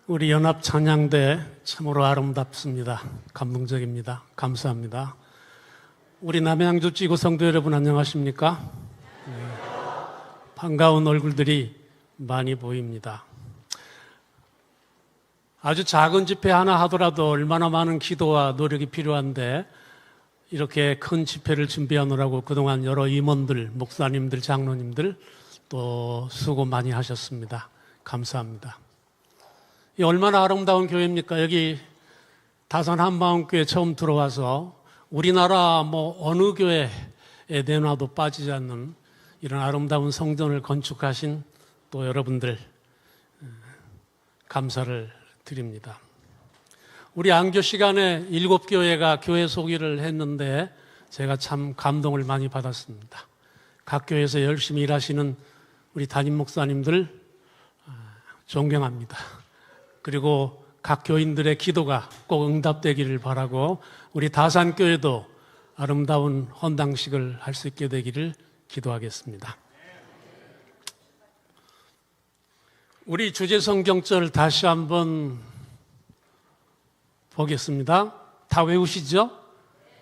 우리 연합 찬양대 참으로 아름답습니다. 감동적입니다. 감사합니다. 우리 남양주 지구 성도 여러분 안녕하십니까? 네. 반가운 얼굴들이 많이 보입니다. 아주 작은 집회 하나 하더라도 얼마나 많은 기도와 노력이 필요한데 이렇게 큰 집회를 준비하느라고 그동안 여러 임원들, 목사님들, 장로님들 또 수고 많이 하셨습니다. 감사합니다. 이 얼마나 아름다운 교회입니까? 여기 다산 한마음교회 처음 들어와서 우리나라 어느 교회에 내놔도 빠지지 않는 이런 아름다운 성전을 건축하신 또 여러분들 감사를 드립니다. 우리 안교 시간에 7교회가 교회 소개를 했는데 제가 참 감동을 많이 받았습니다. 각 교회에서 열심히 일하시는 우리 담임 목사님들 존경합니다. 그리고 각 교인들의 기도가 꼭 응답되기를 바라고 우리 다산교회도 아름다운 헌당식을 할 수 있게 되기를 기도하겠습니다. 우리 주제성경절 다시 한번 보겠습니다. 다 외우시죠?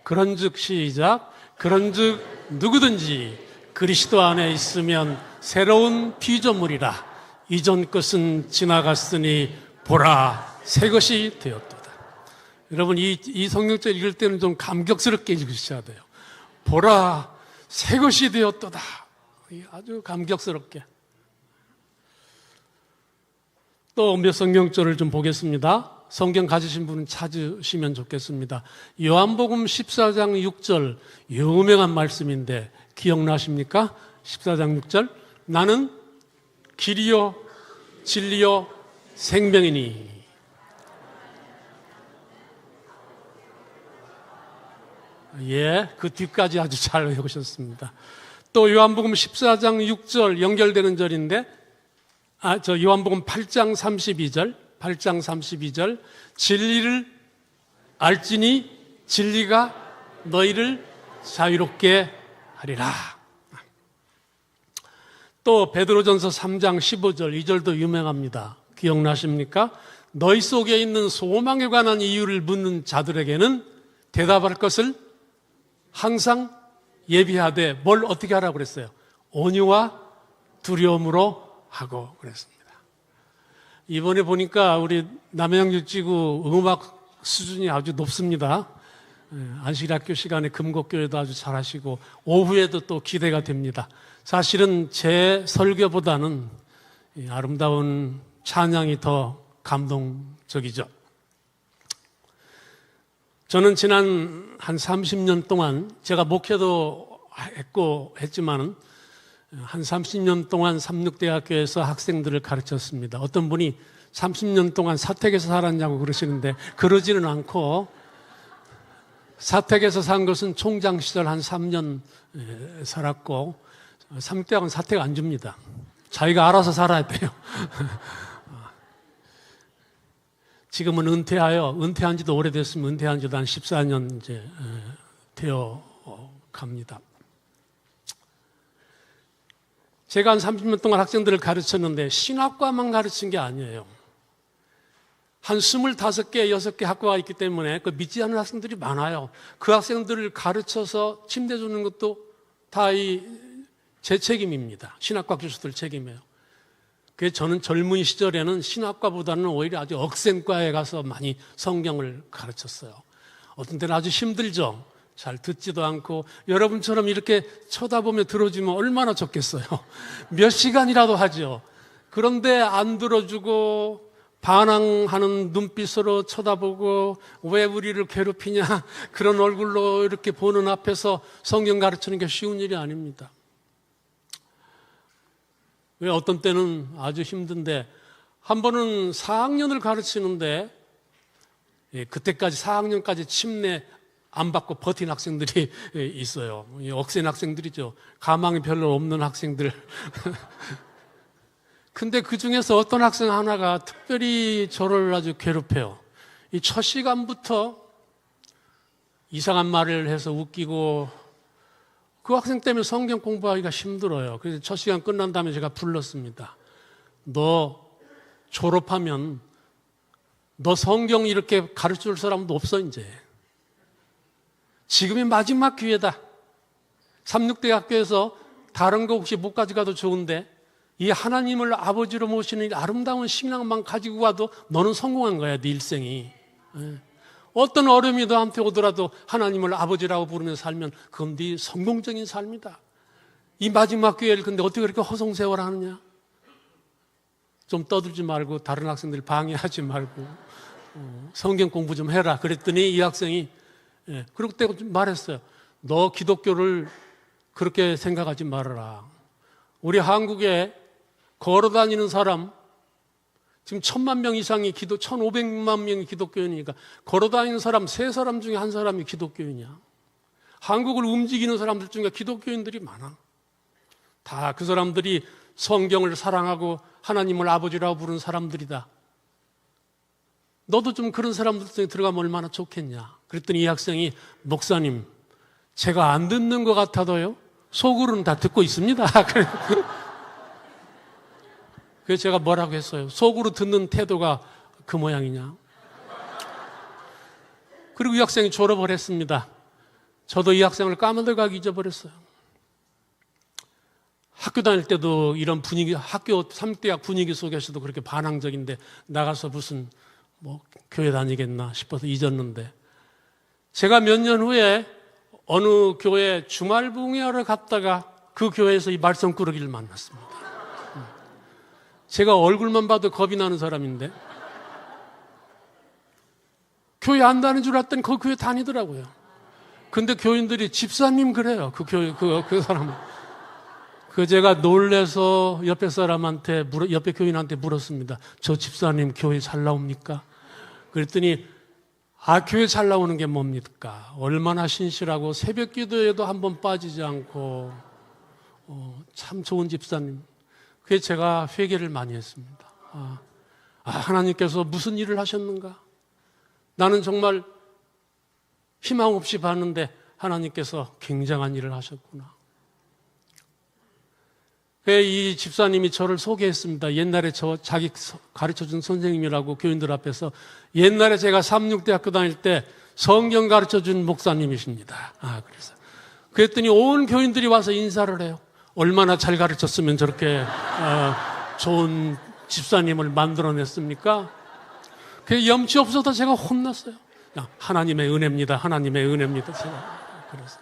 그런즉 시작. 그런즉 누구든지 그리스도 안에 있으면 새로운 피조물이라. 이전 것은 지나갔으니 보라 새 것이 되었도다. 여러분 이 성경절 읽을 때는 좀 감격스럽게 읽으셔야 돼요. 보라 새 것이 되었도다. 아주 감격스럽게. 또 몇 성경절을 좀 보겠습니다. 성경 가지신 분은 찾으시면 좋겠습니다. 요한복음 14장 6절 유명한 말씀인데 기억나십니까? 14장 6절 나는 길이요 진리요 생명이니. 예, 그 뒤까지 아주 잘 외우셨습니다. 또 요한복음 14장 6절 연결되는 절인데 요한복음 8장 32절 진리를 알지니 진리가 너희를 자유롭게 하리라. 또 베드로전서 3장 15절 이 절도 유명합니다. 기억나십니까? 너희 속에 있는 소망에 관한 이유를 묻는 자들에게는 대답할 것을 항상 예비하되 뭘 어떻게 하라고 그랬어요? 온유와 두려움으로 하고 그랬습니다. 이번에 보니까 우리 남양주지구 음악 수준이 아주 높습니다. 안식일학교 시간에 금곡교회도 아주 잘하시고 오후에도 또 기대가 됩니다. 사실은 제 설교보다는 아름다운 찬양이 더 감동적이죠. 저는 지난 한 30년 동안 제가 목회도 했고 했지만은 한 30년 동안 삼육대학교에서 학생들을 가르쳤습니다. 어떤 분이 30년 동안 사택에서 살았냐고 그러시는데 그러지는 않고 사택에서 산 것은 총장 시절 한 3년 살았고 삼육대학은 사택 안 줍니다. 자기가 알아서 살아야 돼요. 지금은 은퇴한 지도 오래됐으면 은퇴한 지도 한 14년 이제 되어 갑니다. 제가 한 30년 동안 학생들을 가르쳤는데 신학과만 가르친 게 아니에요. 한 25개, 6개 학과가 있기 때문에 그 믿지 않는 학생들이 많아요. 그 학생들을 가르쳐서 침대 주는 것도 다 제 책임입니다. 신학과 교수들 책임이에요. 그래서 저는 젊은 시절에는 신학과보다는 오히려 아주 억센과에 가서 많이 성경을 가르쳤어요. 어떤 때는 아주 힘들죠. 잘 듣지도 않고 여러분처럼 이렇게 쳐다보며 들어주면 얼마나 좋겠어요. 몇 시간이라도 하죠. 그런데 안 들어주고 반항하는 눈빛으로 쳐다보고 왜 우리를 괴롭히냐 그런 얼굴로 이렇게 보는 앞에서 성경 가르치는 게 쉬운 일이 아닙니다. 왜 어떤 때는 아주 힘든데 한 번은 4학년을 가르치는데 그때까지 4학년까지 침례 안 받고 버틴 학생들이 있어요. 억센 학생들이죠. 가망이 별로 없는 학생들. 근데 그 중에서 어떤 학생 하나가 특별히 저를 아주 괴롭혀요. 이 첫 시간부터 이상한 말을 해서 웃기고 그 학생 때문에 성경 공부하기가 힘들어요. 그래서 첫 시간 끝난 다음에 제가 불렀습니다. 너 졸업하면 너 성경 이렇게 가르쳐줄 사람도 없어 이제. 지금이 마지막 기회다. 삼육대학교에서 다른 거 혹시 못 가져가도 좋은데 이 하나님을 아버지로 모시는 아름다운 신앙만 가지고 가도 너는 성공한 거야, 네 일생이. 어떤 어려움이 너한테 오더라도 하나님을 아버지라고 부르며 살면 그건 네 성공적인 삶이다. 이 마지막 기회를 근데 어떻게 그렇게 허송세월 하느냐? 좀 떠들지 말고 다른 학생들 방해하지 말고 성경 공부 좀 해라. 그랬더니 이 학생이 그럴 때 말했어요. 너 기독교를 그렇게 생각하지 말아라. 우리 한국에 걸어다니는 사람 지금 1,000만 명 이상이 1,500만 명이 기독교인이니까 걸어다니는 사람 3사람 중에 1사람이 기독교인이야. 한국을 움직이는 사람들 중에 기독교인들이 많아. 다 그 사람들이 성경을 사랑하고 하나님을 아버지라고 부르는 사람들이다. 너도 좀 그런 사람들 중에 들어가면 얼마나 좋겠냐. 그랬더니 이 학생이 목사님 제가 안 듣는 것 같아도요 속으로는 다 듣고 있습니다. 그래서 제가 뭐라고 했어요? 속으로 듣는 태도가 그 모양이냐. 그리고 이 학생이 졸업을 했습니다. 저도 이 학생을 까만들가게 잊어버렸어요. 학교 다닐 때도 이런 분위기, 학교 삼대학 분위기 속에서도 그렇게 반항적인데 나가서 무슨 교회 다니겠나 싶어서 잊었는데 제가 몇 년 후에 어느 교회 주말 봉회하러 갔다가 그 교회에서 이 말썽꾸러기를 만났습니다. 제가 얼굴만 봐도 겁이 나는 사람인데 교회 안 다니는 줄 알았더니 그 교회 다니더라고요. 근데 교인들이 집사님 그래요. 그 사람은. 제가 놀래서 옆에 교인한테 물었습니다. 저 집사님 교회 잘 나옵니까? 그랬더니 교회 잘 나오는 게 뭡니까? 얼마나 신실하고 새벽 기도에도 한번 빠지지 않고 참 좋은 집사님. 그게 제가 회개를 많이 했습니다. 하나님께서 무슨 일을 하셨는가? 나는 정말 희망 없이 봤는데 하나님께서 굉장한 일을 하셨구나. 이 집사님이 저를 소개했습니다. 옛날에 자기 가르쳐준 선생님이라고 교인들 앞에서 옛날에 제가 삼육대학교 다닐 때 성경 가르쳐준 목사님이십니다. 그랬더니 온 교인들이 와서 인사를 해요. 얼마나 잘 가르쳤으면 저렇게 좋은 집사님을 만들어냈습니까? 그게 염치 없어서 제가 혼났어요. 하나님의 은혜입니다. 하나님의 은혜입니다. 제가 그래서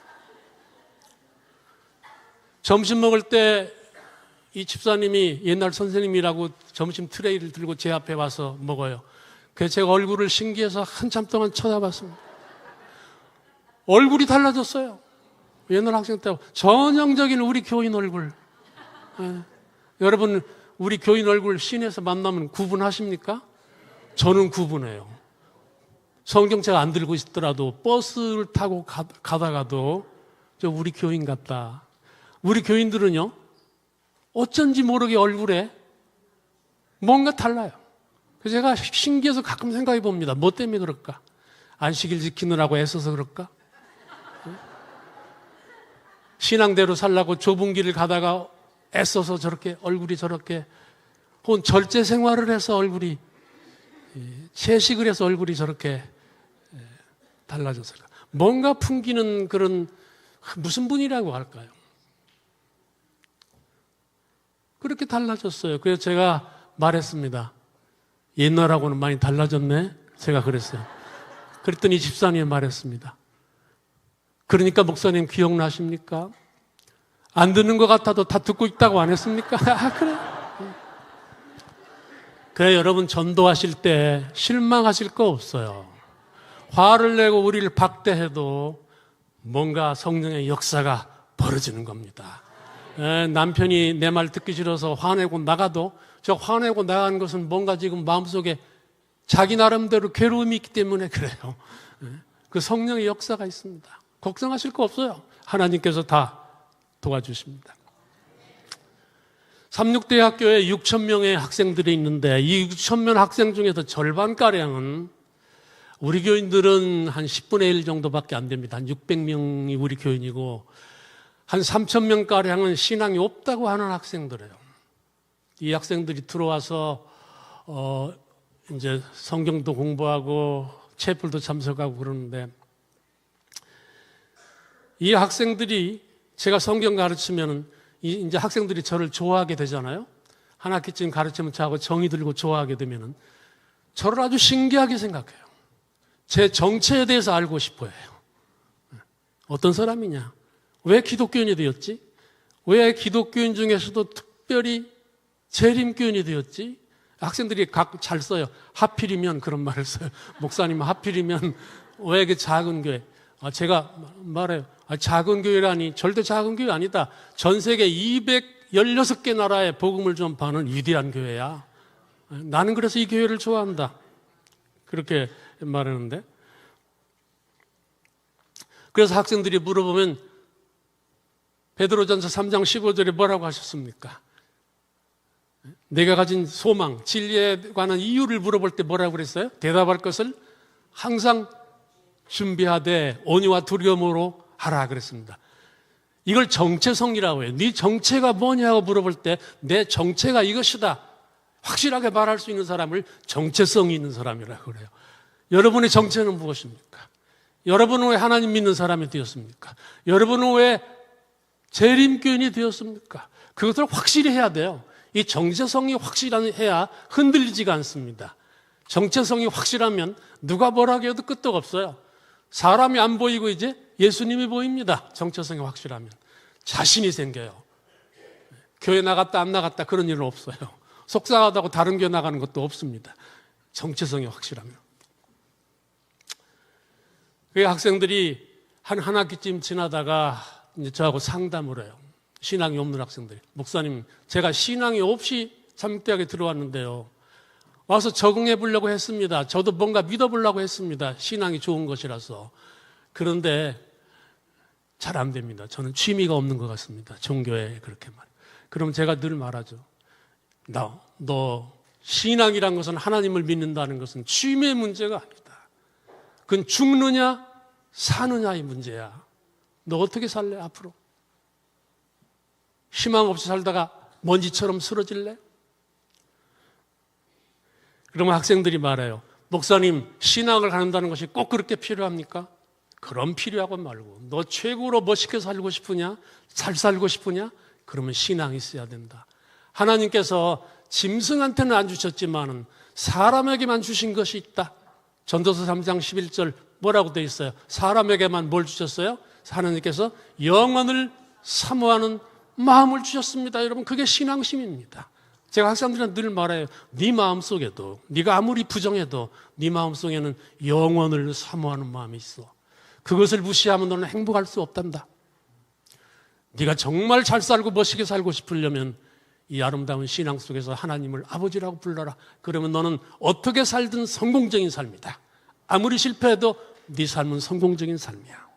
점심 먹을 때 이 집사님이 옛날 선생님이라고 점심 트레이를 들고 제 앞에 와서 먹어요. 그래서 제가 얼굴을 신기해서 한참 동안 쳐다봤습니다. 얼굴이 달라졌어요. 옛날 학생 때 전형적인 우리 교인 얼굴. 여러분 우리 교인 얼굴 시내에서 만나면 구분하십니까? 저는 구분해요. 성경책 안 들고 있더라도 버스를 타고 가다가도 저 우리 교인 같다. 우리 교인들은요 어쩐지 모르게 얼굴에 뭔가 달라요. 그래서 제가 신기해서 가끔 생각해 봅니다. 뭐 때문에 그럴까? 안식일 지키느라고 애써서 그럴까? 신앙대로 살라고 좁은 길을 가다가 애써서 저렇게 얼굴이 저렇게 혹은 절제 생활을 해서 얼굴이 채식을 해서 얼굴이 저렇게 달라졌을까? 뭔가 풍기는 그런 무슨 분이라고 할까요? 그렇게 달라졌어요. 그래서 제가 말했습니다. 옛날하고는 많이 달라졌네? 제가 그랬어요. 그랬더니 집사님이 말했습니다. 그러니까 목사님 기억나십니까? 안 듣는 것 같아도 다 듣고 있다고 안 했습니까? 그래 여러분 전도하실 때 실망하실 거 없어요. 화를 내고 우리를 박대해도 뭔가 성령의 역사가 벌어지는 겁니다. 남편이 내 말 듣기 싫어서 화내고 나가도 저 화내고 나가는 것은 뭔가 지금 마음속에 자기 나름대로 괴로움이 있기 때문에 그래요. 그 성령의 역사가 있습니다. 걱정하실 거 없어요. 하나님께서 다 도와주십니다. 삼육대학교에 6,000명의 학생들이 있는데 이 6,000명 학생 중에서 절반가량은 우리 교인들은 한 10분의 1 정도밖에 안 됩니다. 한 600명이 우리 교인이고 한 3,000명가량은 신앙이 없다고 하는 학생들이에요. 이 학생들이 들어와서 이제 성경도 공부하고 채플도 참석하고 그러는데, 이 학생들이 제가 성경 가르치면은 이제 학생들이 저를 좋아하게 되잖아요. 한 학기쯤 가르치면 저하고 정이 들고 좋아하게 되면은 저를 아주 신기하게 생각해요. 제 정체에 대해서 알고 싶어 해요. 어떤 사람이냐? 왜 기독교인이 되었지? 왜 기독교인 중에서도 특별히 재림교인이 되었지? 학생들이 각 잘 써요. 하필이면 그런 말을 써요. 목사님 하필이면 왜 이렇게 작은 교회? 제가 말해요. 작은 교회라니 절대 작은 교회 아니다. 전 세계 216개 나라에 복음을 전파하는 위대한 교회야. 나는 그래서 이 교회를 좋아한다. 그렇게 말하는데, 그래서 학생들이 물어보면 베드로전서 3장 15절에 뭐라고 하셨습니까? 내가 가진 소망, 진리에 관한 이유를 물어볼 때 뭐라고 그랬어요? 대답할 것을 항상 준비하되 온유와 두려움으로 하라 그랬습니다. 이걸 정체성이라고 해요. 네 정체가 뭐냐고 물어볼 때 내 정체가 이것이다 확실하게 말할 수 있는 사람을 정체성이 있는 사람이라고 그래요. 여러분의 정체는 무엇입니까? 여러분은 왜 하나님 믿는 사람이 되었습니까? 여러분은 왜 재림교인이 되었습니까? 그것을 확실히 해야 돼요. 이 정체성이 확실해야 흔들리지가 않습니다. 정체성이 확실하면 누가 뭐라고 해도 끄떡 없어요. 사람이 안 보이고 이제 예수님이 보입니다. 정체성이 확실하면 자신이 생겨요. 교회 나갔다 안 나갔다 그런 일은 없어요. 속상하다고 다른 교회 나가는 것도 없습니다. 정체성이 확실하면. 그 학생들이 한 학기쯤 지나다가 이제 저하고 상담을 해요. 신앙이 없는 학생들이. 목사님, 제가 신앙이 없이 삼육대학에 들어왔는데요. 와서 적응해 보려고 했습니다. 저도 뭔가 믿어보려고 했습니다. 신앙이 좋은 것이라서. 그런데 잘 안 됩니다. 저는 취미가 없는 것 같습니다. 종교에 그렇게 말. 그럼 제가 늘 말하죠. 너 신앙이란 것은 하나님을 믿는다는 것은 취미의 문제가 아니다. 그건 죽느냐 사느냐의 문제야. 너 어떻게 살래 앞으로? 희망 없이 살다가 먼지처럼 쓰러질래? 그러면 학생들이 말해요. 목사님, 신앙을 갖는다는 것이 꼭 그렇게 필요합니까? 그럼 필요하고 말고. 너 최고로 멋있게 살고 싶으냐? 잘 살고 싶으냐? 그러면 신앙이 있어야 된다. 하나님께서 짐승한테는 안 주셨지만 사람에게만 주신 것이 있다. 전도서 3장 11절 뭐라고 되어 있어요? 사람에게만 뭘 주셨어요? 하나님께서 영원을 사모하는 마음을 주셨습니다. 여러분, 그게 신앙심입니다. 제가 학생들한테 늘 말해요. 네 마음속에도, 네가 아무리 부정해도 네 마음속에는 영원을 사모하는 마음이 있어. 그것을 무시하면 너는 행복할 수 없단다. 네가 정말 잘 살고 멋있게 살고 싶으려면 이 아름다운 신앙 속에서 하나님을 아버지라고 불러라. 그러면 너는 어떻게 살든 성공적인 삶이다. 아무리 실패해도 네 삶은 성공적인 삶이야.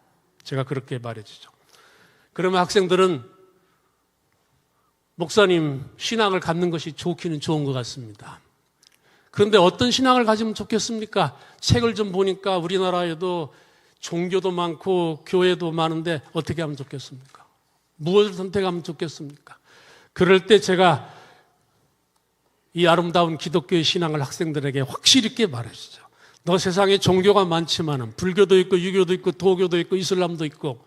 제가 그렇게 말해주죠. 그러면 학생들은 목사님, 신앙을 갖는 것이 좋기는 좋은 것 같습니다. 그런데 어떤 신앙을 가지면 좋겠습니까? 책을 좀 보니까 우리나라에도 종교도 많고 교회도 많은데 어떻게 하면 좋겠습니까? 무엇을 선택하면 좋겠습니까? 그럴 때 제가 이 아름다운 기독교의 신앙을 학생들에게 확실히 있게 말해주죠. 너 세상에 종교가 많지만은 불교도 있고 유교도 있고 도교도 있고 이슬람도 있고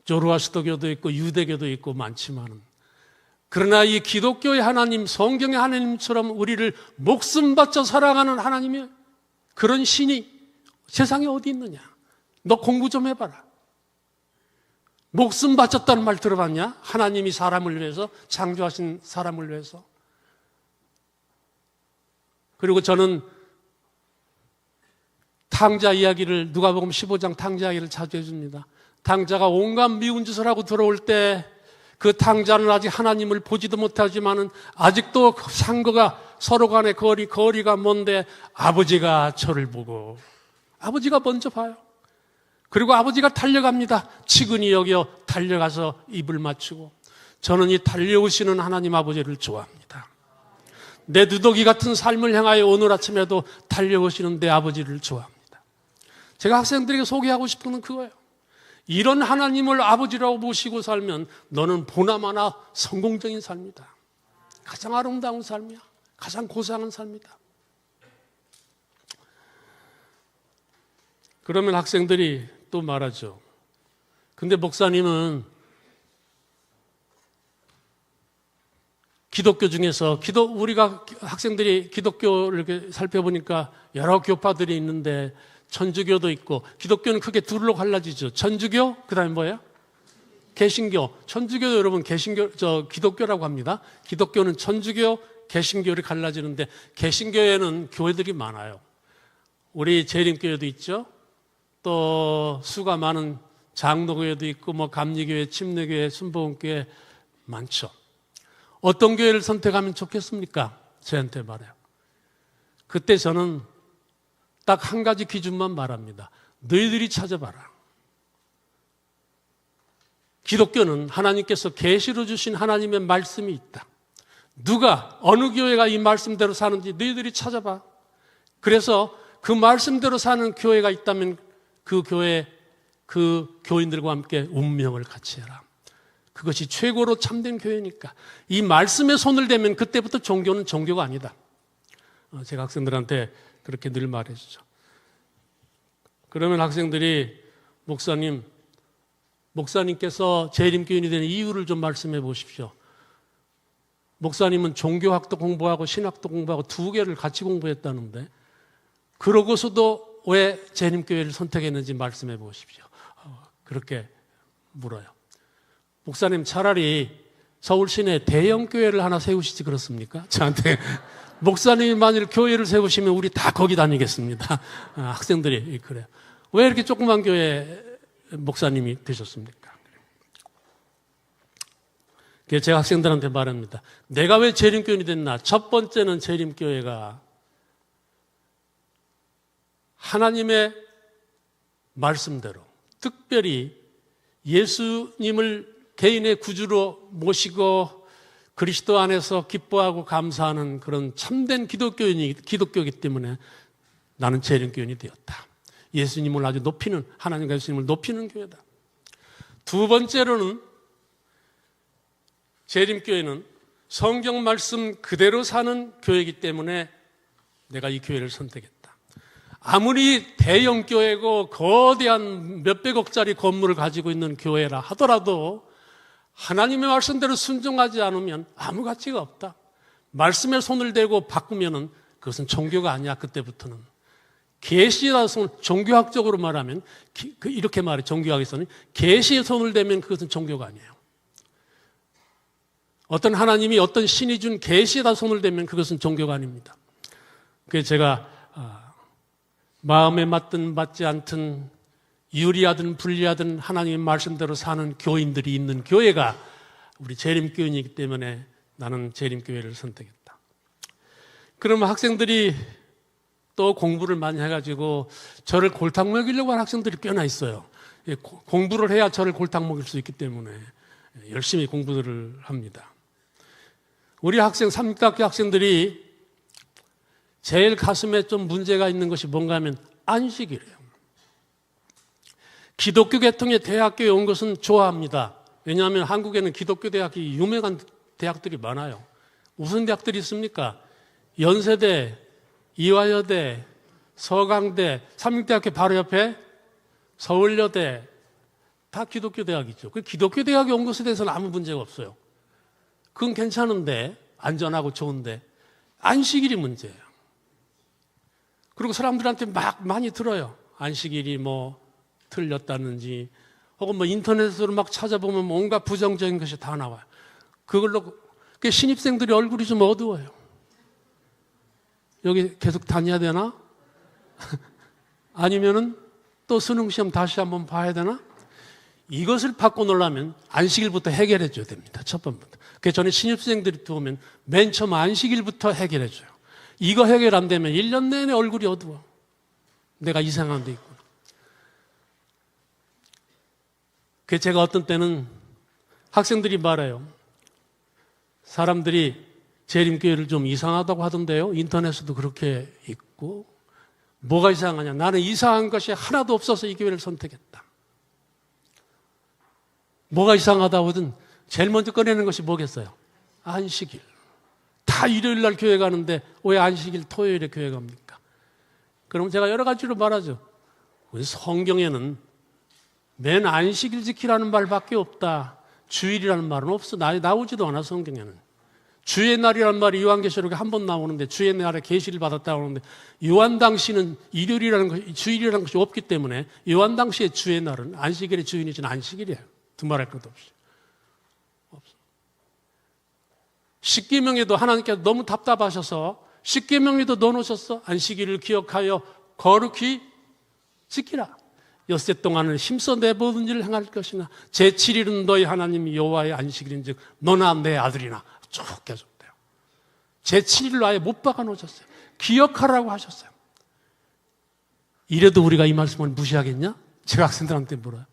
조르아스터교도 있고 유대교도 있고 많지만은 그러나 이 기독교의 하나님, 성경의 하나님처럼 우리를 목숨 바쳐 사랑하는 하나님의 그런 신이 세상에 어디 있느냐? 너 공부 좀 해봐라. 목숨 바쳤다는 말 들어봤냐? 하나님이 사람을 위해서, 창조하신 사람을 위해서. 그리고 저는 탕자 이야기를, 누가복음 15장 탕자 이야기를 자주 해줍니다. 탕자가 온갖 미운 짓을 하고 들어올 때 그 탕자는 아직 하나님을 보지도 못하지만은 아직도 상거가 서로 간의 거리가 먼데 아버지가 저를 보고 아버지가 먼저 봐요. 그리고 아버지가 달려갑니다. 치근히 여겨 달려가서 입을 맞추고. 저는 이 달려오시는 하나님 아버지를 좋아합니다. 내 누더기 같은 삶을 향하여 오늘 아침에도 달려오시는 내 아버지를 좋아합니다. 제가 학생들에게 소개하고 싶은 건 그거예요. 이런 하나님을 아버지라고 모시고 살면 너는 보나마나 성공적인 삶이다. 가장 아름다운 삶이야. 가장 고상한 삶이다. 그러면 학생들이 또 말하죠. 근데 목사님은 기독교 중에서 우리가 학생들이 기독교를 이렇게 살펴보니까 여러 교파들이 있는데 천주교도 있고, 기독교는 크게 둘로 갈라지죠. 천주교, 그다음에 뭐예요? 개신교. 천주교도 여러분 기독교라고 합니다. 기독교는 천주교, 개신교를 갈라지는데, 개신교에는 교회들이 많아요. 우리 재림교회도 있죠. 또 수가 많은 장로교회도 있고, 뭐 감리교회, 침례교회, 순복음교회 많죠. 어떤 교회를 선택하면 좋겠습니까? 저한테 말해요. 그때 저는 딱 한 가지 기준만 말합니다. 너희들이 찾아봐라. 기독교는 하나님께서 계시로 주신 하나님의 말씀이 있다. 누가 어느 교회가 이 말씀대로 사는지 너희들이 찾아봐. 그래서 그 말씀대로 사는 교회가 있다면 그 교회, 그 교인들과 함께 운명을 같이 해라. 그것이 최고로 참된 교회니까. 이 말씀에 손을 대면 그때부터 종교는 종교가 아니다. 제가 학생들한테 그렇게 늘 말해주죠. 그러면 학생들이 목사님께서 재림교인이 되는 이유를 좀 말씀해 보십시오. 목사님은 종교학도 공부하고 신학도 공부하고 두 개를 같이 공부했다는데 그러고서도 왜 재림교회를 선택했는지 말씀해 보십시오. 그렇게 물어요. 목사님 차라리 서울 시내에 대형 교회를 하나 세우시지 그렇습니까? 저한테 목사님이 만일 교회를 세우시면 우리 다 거기 다니겠습니다. 학생들이 그래요. 왜 이렇게 조그만 교회 목사님이 되셨습니까? 그래서 제가 학생들한테 말합니다. 내가 왜 재림교인이 됐나? 첫 번째는 재림교회가 하나님의 말씀대로 특별히 예수님을 개인의 구주로 모시고 그리스도 안에서 기뻐하고 감사하는 그런 참된 기독교이기 때문에 나는 재림교인이 되었다. 예수님을 아주 높이는, 하나님과 예수님을 높이는 교회다. 두 번째로는 재림교회는 성경 말씀 그대로 사는 교회이기 때문에 내가 이 교회를 선택했다. 아무리 대형 교회고 거대한 몇백억짜리 건물을 가지고 있는 교회라 하더라도 하나님의 말씀대로 순종하지 않으면 아무 가치가 없다. 말씀에 손을 대고 바꾸면은 그것은 종교가 아니야. 그때부터는 계시에 손, 종교학적으로 말하면 이렇게 말해. 종교학에서는 계시에 손을 대면 그것은 종교가 아니에요. 어떤 하나님이 어떤 신이 준 계시에다 손을 대면 그것은 종교가 아닙니다. 그래서 제가 마음에 맞든 맞지 않든 유리하든 불리하든 하나님의 말씀대로 사는 교인들이 있는 교회가 우리 재림교인이기 때문에 나는 재림교회를 선택했다. 그러면 학생들이 또 공부를 많이 해가지고 저를 골탕 먹이려고 하는 학생들이 꽤나 있어요. 공부를 해야 저를 골탕 먹일 수 있기 때문에 열심히 공부를 합니다. 우리 학생, 삼육대학교 학생들이 제일 가슴에 좀 문제가 있는 것이 뭔가 하면 안식이래요. 기독교 계통의 대학교에 온 것은 좋아합니다. 왜냐하면 한국에는 기독교 대학이 유명한 대학들이 많아요. 무슨 대학들이 있습니까? 연세대, 이화여대, 서강대, 삼육대학교 바로 옆에 서울여대, 다 기독교 대학이죠. 그 기독교 대학에 온 것에 대해서는 아무 문제가 없어요. 그건 괜찮은데, 안전하고 좋은데 안식일이 문제예요. 그리고 사람들한테 막 많이 들어요. 안식일이 뭐 틀렸다는지 혹은 뭐 인터넷으로 막 찾아보면 온갖 부정적인 것이 다 나와요. 그걸로 신입생들이 얼굴이 좀 어두워요. 여기 계속 다녀야 되나? 아니면은 또 수능시험 다시 한번 봐야 되나? 이것을 바꿔놓으려면 안식일부터 해결해 줘야 됩니다. 첫 번부터. 그래서 저는 신입생들이 들어오면 맨 처음 안식일부터 해결해 줘요. 이거 해결 안 되면 1년 내내 얼굴이 어두워. 내가 이상한 데 있구나. 그래서 제가 어떤 때는 학생들이 말해요. 사람들이 재림교회를 좀 이상하다고 하던데요. 인터넷에도 그렇게 있고. 뭐가 이상하냐? 나는 이상한 것이 하나도 없어서 이 교회를 선택했다. 뭐가 이상하다고 하든 제일 먼저 꺼내는 것이 뭐겠어요? 안식일. 다 일요일 날 교회 가는데 왜 안식일 토요일에 교회 갑니까? 그럼 제가 여러 가지로 말하죠. 성경에는 맨 안식일 지키라는 말밖에 없다. 주일이라는 말은 없어. 나오지도 않아, 성경에는. 주의 날이라는 말이 요한계시록에 한 번 나오는데, 주의 날에 계시를 받았다고 하는데, 요한 당시는 주일이라는 것이 없기 때문에 요한 당시의 주의 날은 안식일의 주인이지는 안식일이에요. 두말할 것도 없이. 없어. 십계명에도 하나님께서 너무 답답하셔서 십계명에도 넣어놓으셨어. 안식일을 기억하여 거룩히 지키라. 엿새 동안은 힘써 내 모든 일을 행할 것이나 제7일은 너희 하나님 여호와의 안식일인즉 너나 내 아들이나 쭉 계속돼요. 제7일로 아예 못 박아 놓으셨어요. 기억하라고 하셨어요. 이래도 우리가 이 말씀을 무시하겠냐? 제가 학생들한테 물어요.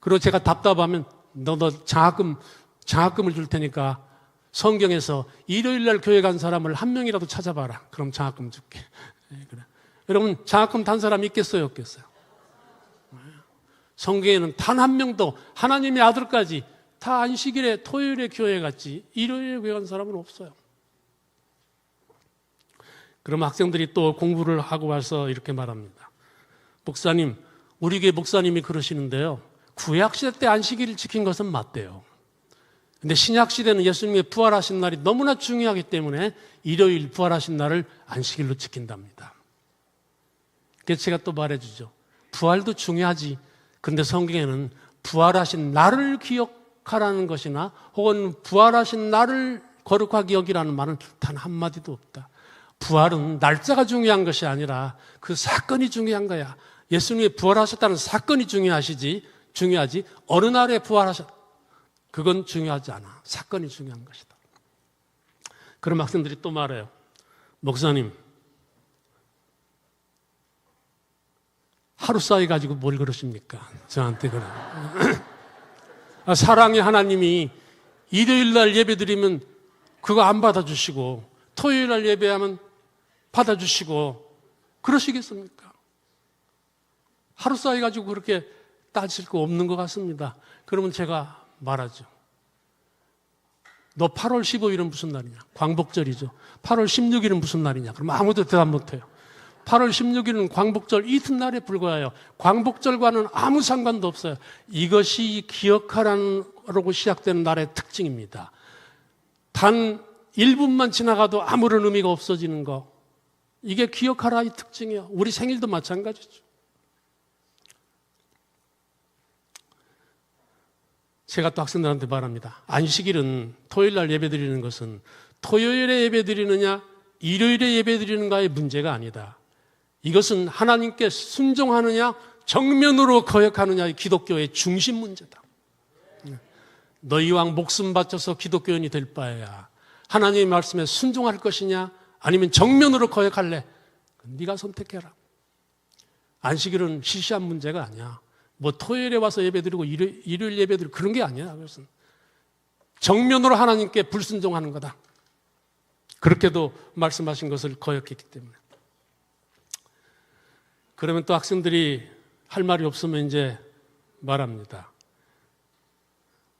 그리고 제가 답답하면 너 장학금을 줄 테니까 성경에서 일요일 날 교회 간 사람을 한 명이라도 찾아봐라. 그럼 장학금 줄게. 그래. 여러분 장학금 단 사람 있겠어요, 없겠어요? 성경에는 단 한 명도 하나님의 아들까지 다 안식일에 토요일에 교회 갔지 일요일에 교회 간 사람은 없어요. 그럼 학생들이 또 공부를 하고 와서 이렇게 말합니다. 목사님, 우리 교회 목사님이 그러시는데요. 구약시대 때 안식일을 지킨 것은 맞대요. 근데 신약시대는 예수님의 부활하신 날이 너무나 중요하기 때문에 일요일 부활하신 날을 안식일로 지킨답니다. 그래서 제가 또 말해주죠. 부활도 중요하지. 근데 성경에는 부활하신 날을 기억하라는 것이나 혹은 부활하신 날을 거룩하게 여기라는 말은 단 한마디도 없다. 부활은 날짜가 중요한 것이 아니라 그 사건이 중요한 거야. 예수님이 부활하셨다는 사건이 중요하지 어느 날에 그건 중요하지 않아. 사건이 중요한 것이다. 그럼 학생들이 또 말해요. 목사님, 하루 사이 가지고 뭘 그러십니까? 저한테 그래. 사랑의 하나님이 일요일 날 예배 드리면 그거 안 받아주시고 토요일 날 예배하면 받아주시고 그러시겠습니까? 하루 사이 가지고 그렇게 따질 거 없는 것 같습니다. 그러면 제가 말하죠. 너 8월 15일은 무슨 날이냐? 광복절이죠. 8월 16일은 무슨 날이냐? 그럼 아무도 대답 못해요. 8월 16일은 광복절 이튿날에 불과해요. 광복절과는 아무 상관도 없어요. 이것이 기억하라고 시작되는 날의 특징입니다. 단 1분만 지나가도 아무런 의미가 없어지는 거. 이게 기억하라의 특징이에요. 우리 생일도 마찬가지죠. 제가 또 학생들한테 말합니다. 안식일은 토요일 날 예배 드리는 것은 토요일에 예배 드리느냐 일요일에 예배 드리는가의 문제가 아니다. 이것은 하나님께 순종하느냐 정면으로 거역하느냐의 기독교의 중심 문제다. 너 이왕 목숨 바쳐서 기독교인이 될 바에야 하나님의 말씀에 순종할 것이냐 아니면 정면으로 거역할래? 네가 선택해라. 안식일은 시시한 문제가 아니야. 뭐 토요일에 와서 예배드리고 일요일 예배드리고 그런 게 아니야. 그것은 정면으로 하나님께 불순종하는 거다. 그렇게도 말씀하신 것을 거역했기 때문에. 그러면 또 학생들이 할 말이 없으면 이제 말합니다.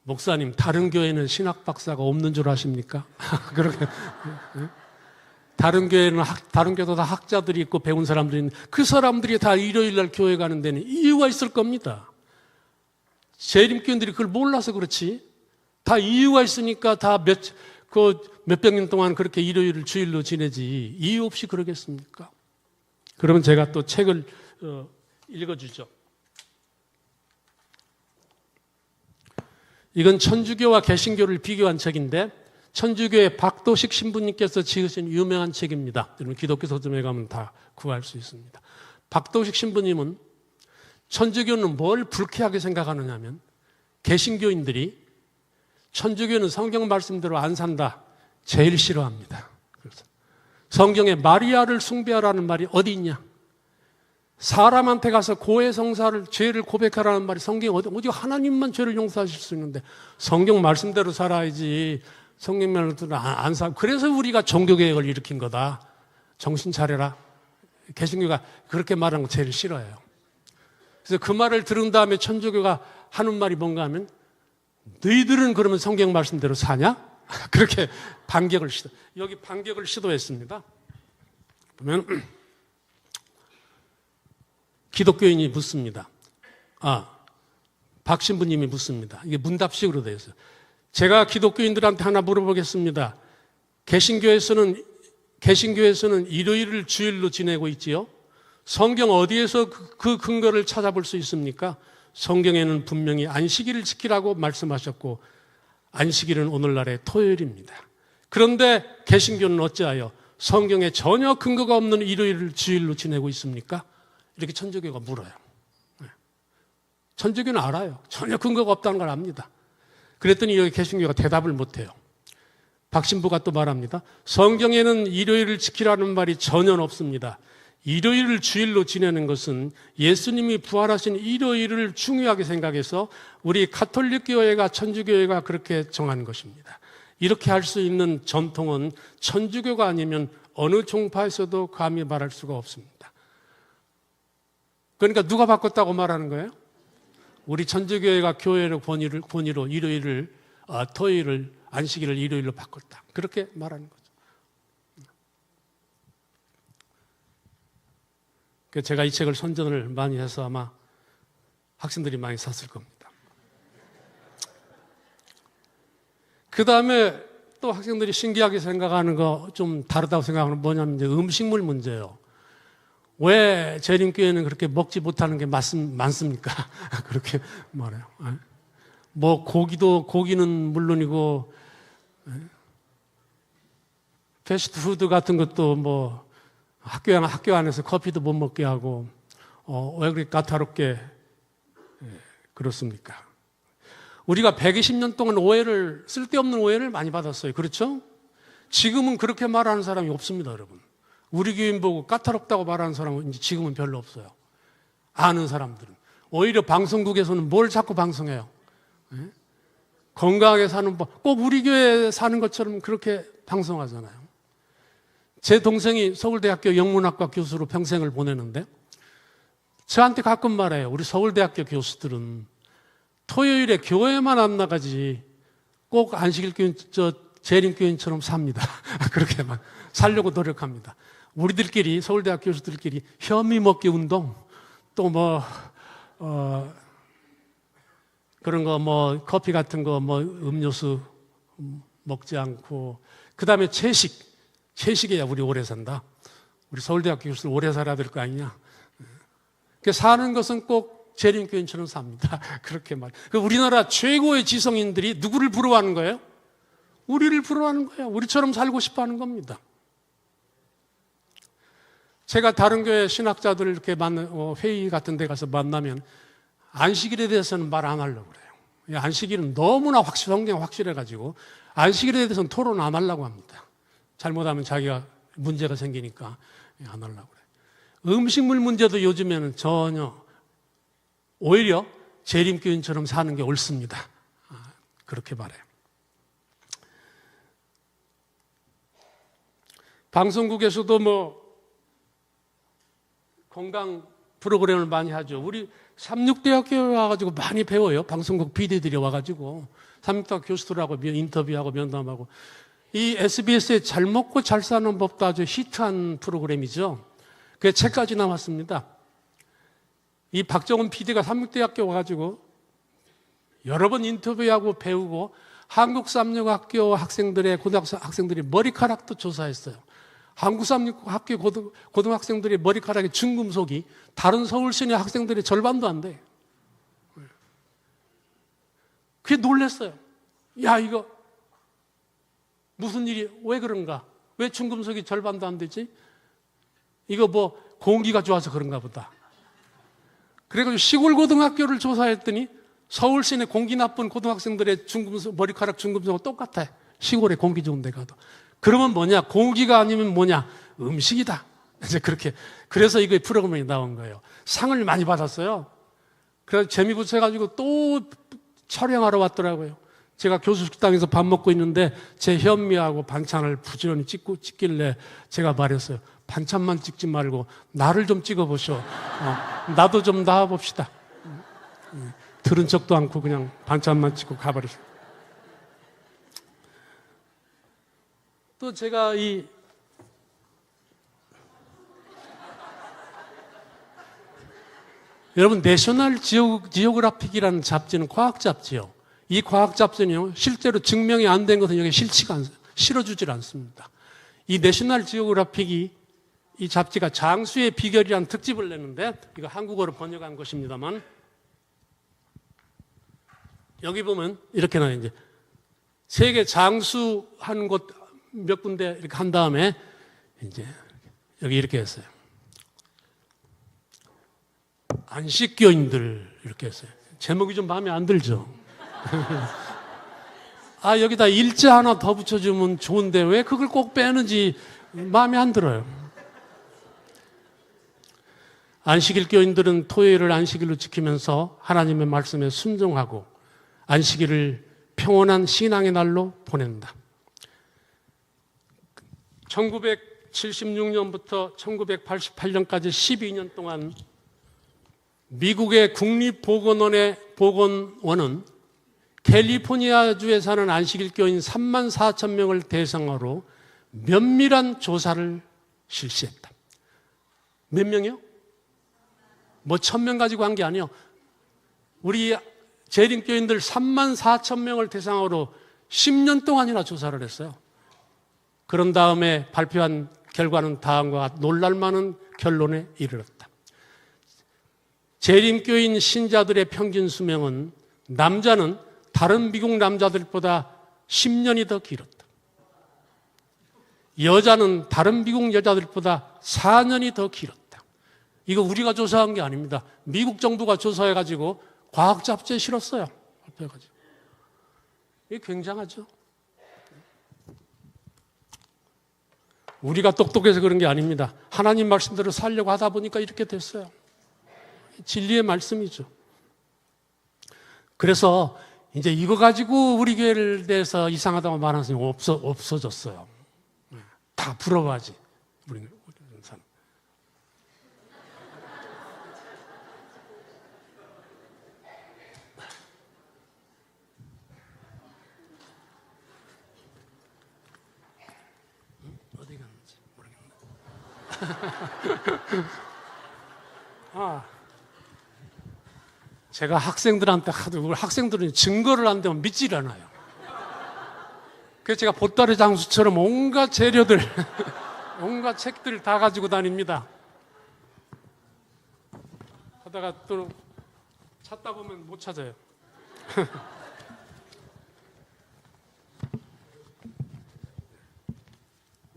목사님, 다른 교회는 신학 박사가 없는 줄 아십니까? 그렇게. 다른 교회도 다 학자들이 있고 배운 사람들이 있는데 그 사람들이 다 일요일 날 교회 가는 데는 이유가 있을 겁니다. 재림교인들이 그걸 몰라서 그렇지. 다 이유가 있으니까 다 몇백 년 동안 그렇게 일요일을 주일로 지내지. 이유 없이 그러겠습니까? 그러면 제가 또 책을 읽어주죠. 이건 천주교와 개신교를 비교한 책인데 천주교의 박도식 신부님께서 지으신 유명한 책입니다. 여러분 기독교 서점에 가면 다 구할 수 있습니다. 박도식 신부님은 천주교는 뭘 불쾌하게 생각하느냐 하면 개신교인들이 천주교는 성경 말씀대로 안 산다. 제일 싫어합니다. 그래서 성경에 마리아를 숭배하라는 말이 어디 있냐? 사람한테 가서 고해성사를 죄를 고백하라는 말이 성경에 어디 하나님만 죄를 용서하실 수 있는데 성경 말씀대로 살아야지. 성경 말씀대로 안 살. 그래서 우리가 종교개혁을 일으킨 거다. 정신 차려라. 개신교가 그렇게 말하는 거 제일 싫어해요. 그래서 그 말을 들은 다음에 천주교가 하는 말이 뭔가 하면 너희들은 그러면 성경 말씀대로 사냐? 그렇게 여기 반격을 시도했습니다. 보면 기독교인이 묻습니다. 박 신부님이 묻습니다. 이게 문답식으로 되어 있어요. 제가 기독교인들한테 하나 물어보겠습니다. 개신교에서는 일요일을 주일로 지내고 있지요? 성경 어디에서 그 근거를 찾아볼 수 있습니까? 성경에는 분명히 안식일을 지키라고 말씀하셨고 안식일은 오늘날의 토요일입니다. 그런데 개신교는 어찌하여 성경에 전혀 근거가 없는 일요일을 주일로 지내고 있습니까? 이렇게 천주교가 물어요. 천주교는 알아요. 전혀 근거가 없다는 걸 압니다. 그랬더니 여기 개신교가 대답을 못해요. 박신부가 또 말합니다. 성경에는 일요일을 지키라는 말이 전혀 없습니다. 일요일을 주일로 지내는 것은 예수님이 부활하신 일요일을 중요하게 생각해서 우리 가톨릭 교회가 천주교회가 그렇게 정한 것입니다. 이렇게 할 수 있는 전통은 천주교가 아니면 어느 종파에서도 감히 말할 수가 없습니다. 그러니까 누가 바꿨다고 말하는 거예요? 우리 천주교회가 교회로 권위로 일요일을 토요일을 안식일을 일요일로 바꿨다. 그렇게 말하는 거죠. 제가 이 책을 선전을 많이 해서 아마 학생들이 많이 샀을 겁니다. 그 다음에 또 학생들이 신기하게 생각하는 거 좀 다르다고 생각하는 건 뭐냐면 이제 음식물 문제예요. 왜 재림교회는 그렇게 먹지 못하는 게 많습니까? 그렇게 말해요. 뭐 고기는 물론이고 패스트푸드 같은 것도 뭐 학교 안에서 커피도 못 먹게 하고 왜 그렇게 까다롭게 그렇습니까? 우리가 120년 동안 쓸데없는 오해를 많이 받았어요. 그렇죠? 지금은 그렇게 말하는 사람이 없습니다, 여러분. 우리 교인 보고 까다롭다고 말하는 사람은 이제 지금은 별로 없어요. 아는 사람들은. 오히려 방송국에서는 뭘 자꾸 방송해요? 건강하게 사는 법, 꼭 우리 교회 사는 것처럼 그렇게 방송하잖아요. 제 동생이 서울대학교 영문학과 교수로 평생을 보내는데 저한테 가끔 말해요. 우리 서울대학교 교수들은 토요일에 교회만 안 나가지 꼭 안식일 교인, 재림교인처럼 삽니다. 그렇게만 살려고 노력합니다. 우리들끼리 서울대학 교수들끼리 현미 먹기 운동 또 그런 거 커피 같은 거 음료수 먹지 않고 그 다음에 채식이야 우리 오래 산다. 우리 서울대학 교수들 오래 살아야 될 거 아니냐. 사는 것은 꼭 재림교인처럼 삽니다. 그렇게 우리나라 최고의 지성인들이 누구를 부러워하는 거예요? 우리를 부러워하는 거예요. 우리처럼 살고 싶어 하는 겁니다. 제가 다른 교회 신학자들 이렇게 회의 같은 데 가서 만나면 안식일에 대해서는 말 안 하려고 그래요. 안식일은 너무나 성경 확실해가지고 안식일에 대해서는 토론 안 하려고 합니다. 잘못하면 자기가 문제가 생기니까 안 하려고 그래요. 음식물 문제도 요즘에는 전혀 오히려 재림교인처럼 사는 게 옳습니다. 그렇게 말해요. 방송국에서도 건강 프로그램을 많이 하죠. 우리 삼육대학교에 와가지고 많이 배워요. 방송국 PD들이 와가지고 삼육대학 교수들하고 인터뷰하고 면담하고 이 SBS의 잘 먹고 잘 사는 법도 아주 히트한 프로그램이죠. 그 책까지 나왔습니다. 이 박정훈 PD가 삼육대학교 와가지고 여러 번 인터뷰하고 배우고 한국 삼육학교 고등학생 학생들이 머리카락도 조사했어요. 한국 삼육학교 고등학생들의 머리카락의 중금속이 다른 서울시내 학생들의 절반도 안 돼. 그게 놀랐어요. 야, 이거 무슨 일이 왜 그런가? 왜 중금속이 절반도 안 되지? 이거 공기가 좋아서 그런가 보다. 그래가지고 시골 고등학교를 조사했더니 서울 시내 공기 나쁜 고등학생들의 머리카락 중금속은 똑같아. 시골에 공기 좋은 데 가도. 그러면 뭐냐? 공기가 아니면 뭐냐? 음식이다. 이제 그래서 이거 프로그램이 나온 거예요. 상을 많이 받았어요. 그래서 재미 붙여가지고 또 촬영하러 왔더라고요. 제가 교수 식당에서 밥 먹고 있는데 제 현미하고 반찬을 부지런히 찍길래 제가 말했어요. 반찬만 찍지 말고 나를 좀 찍어보시오. 나도 좀 나와봅시다. 들은 척도 않고 그냥 반찬만 찍고 가버렸어요. 또 제가 여러분, 내셔널 지오그래픽이라는 잡지는 과학 잡지요. 이 과학 잡지는요, 실제로 증명이 안 된 것은 여기 실어주질 않습니다. 이 내셔널 지오그래픽이 이 잡지가 장수의 비결이라는 특집을 냈는데, 이거 한국어로 번역한 것입니다만, 여기 보면 이렇게 나와요. 이제 세계 장수하는 곳 몇 군데 이렇게 한 다음에 이제 여기 이렇게 했어요. 안식교인들 이렇게 했어요. 제목이 좀 마음에 안 들죠? 아, 여기다 일자 하나 더 붙여주면 좋은데 왜 그걸 꼭 빼는지 마음에 안 들어요. 안식일 교인들은 토요일을 안식일로 지키면서 하나님의 말씀에 순종하고 안식일을 평온한 신앙의 날로 보낸다. 1976년부터 1988년까지 12년 동안 미국의 국립보건원의 보건원은 캘리포니아주에 사는 안식일 교인 3만 4천 명을 대상으로 면밀한 조사를 실시했다. 몇 명이요? 뭐 1,000명 가지고 한 게 아니에요. 우리 재림교인들 3만 4천 명을 대상으로 10년 동안이나 조사를 했어요. 그런 다음에 발표한 결과는 다음과 같이 놀랄만한 결론에 이르렀다. 재림교인 신자들의 평균 수명은 남자는 다른 미국 남자들보다 10년이 더 길었다. 여자는 다른 미국 여자들보다 4년이 더 길었다. 이거 우리가 조사한 게 아닙니다. 미국 정부가 조사해가지고 과학 잡지에 실었어요. 발표해가지고. 이게 굉장하죠. 우리가 똑똑해서 그런 게 아닙니다. 하나님 말씀대로 살려고 하다 보니까 이렇게 됐어요. 진리의 말씀이죠. 그래서 이제 이거 가지고 우리 교회를 대해서 이상하다고 말하는 사람이 없어졌어요. 다 부러워하지. 우리는 사람. 어디 갔는지 모르겠네. 제가 학생들한테 하도 학생들은 증거를 안 되면 믿질 않아요. 그래서 제가 보따리 장수처럼 온갖 재료들, 온갖 책들을 다 가지고 다닙니다. 하다가 또 찾다 보면 못 찾아요.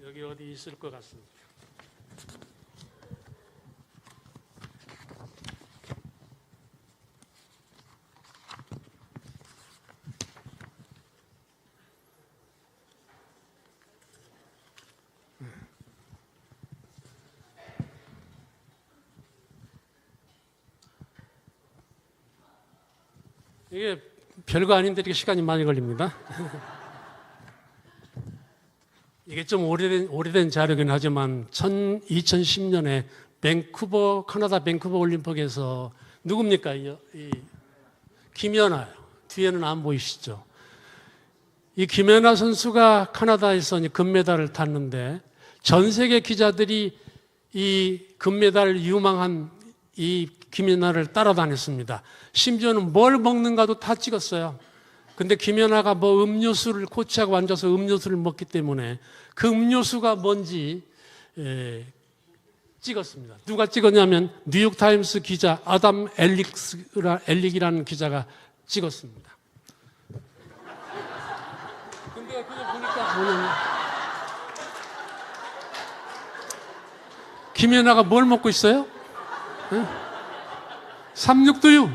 여기 어디 있을 것 같습니다. 이게 별거 아닌데 이렇게 시간이 많이 걸립니다. 이게 좀 오래된 자료긴 하지만 2010년에 캐나다 밴쿠버 올림픽에서 누굽니까? 이 김연아요. 뒤에는 안 보이시죠? 이 김연아 선수가 캐나다에서 금메달을 탔는데 전 세계 기자들이 이 금메달을 유망한 이 김연아를 따라다녔습니다. 심지어는 뭘 먹는가도 다 찍었어요. 근데 김연아가 뭐 음료수를 코치하고 앉아서 음료수를 먹기 때문에 그 음료수가 뭔지 찍었습니다. 누가 찍었냐면 뉴욕타임스 기자 아담 엘릭이라는 기자가 찍었습니다. 근데 그거 보니까 뭐냐면 김연아가 뭘 먹고 있어요? 삼육두유.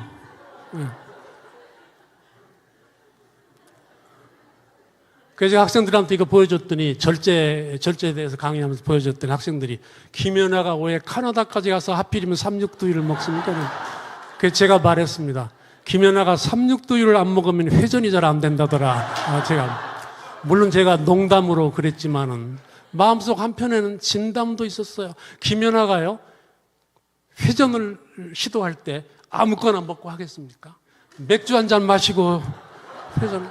그래서 학생들한테 이거 보여줬더니 절제에 대해서 강의하면서 보여줬더니 학생들이 김연아가 왜 캐나다까지 가서 하필이면 삼육두유를 먹습니까? 그래서 제가 말했습니다. 김연아가 삼육두유를 안 먹으면 회전이 잘 안 된다더라. 물론 제가 농담으로 그랬지만은 마음속 한편에는 진담도 있었어요. 김연아가요 회전을 시도할 때 아무거나 먹고 하겠습니까? 맥주 한 잔 마시고 회전을,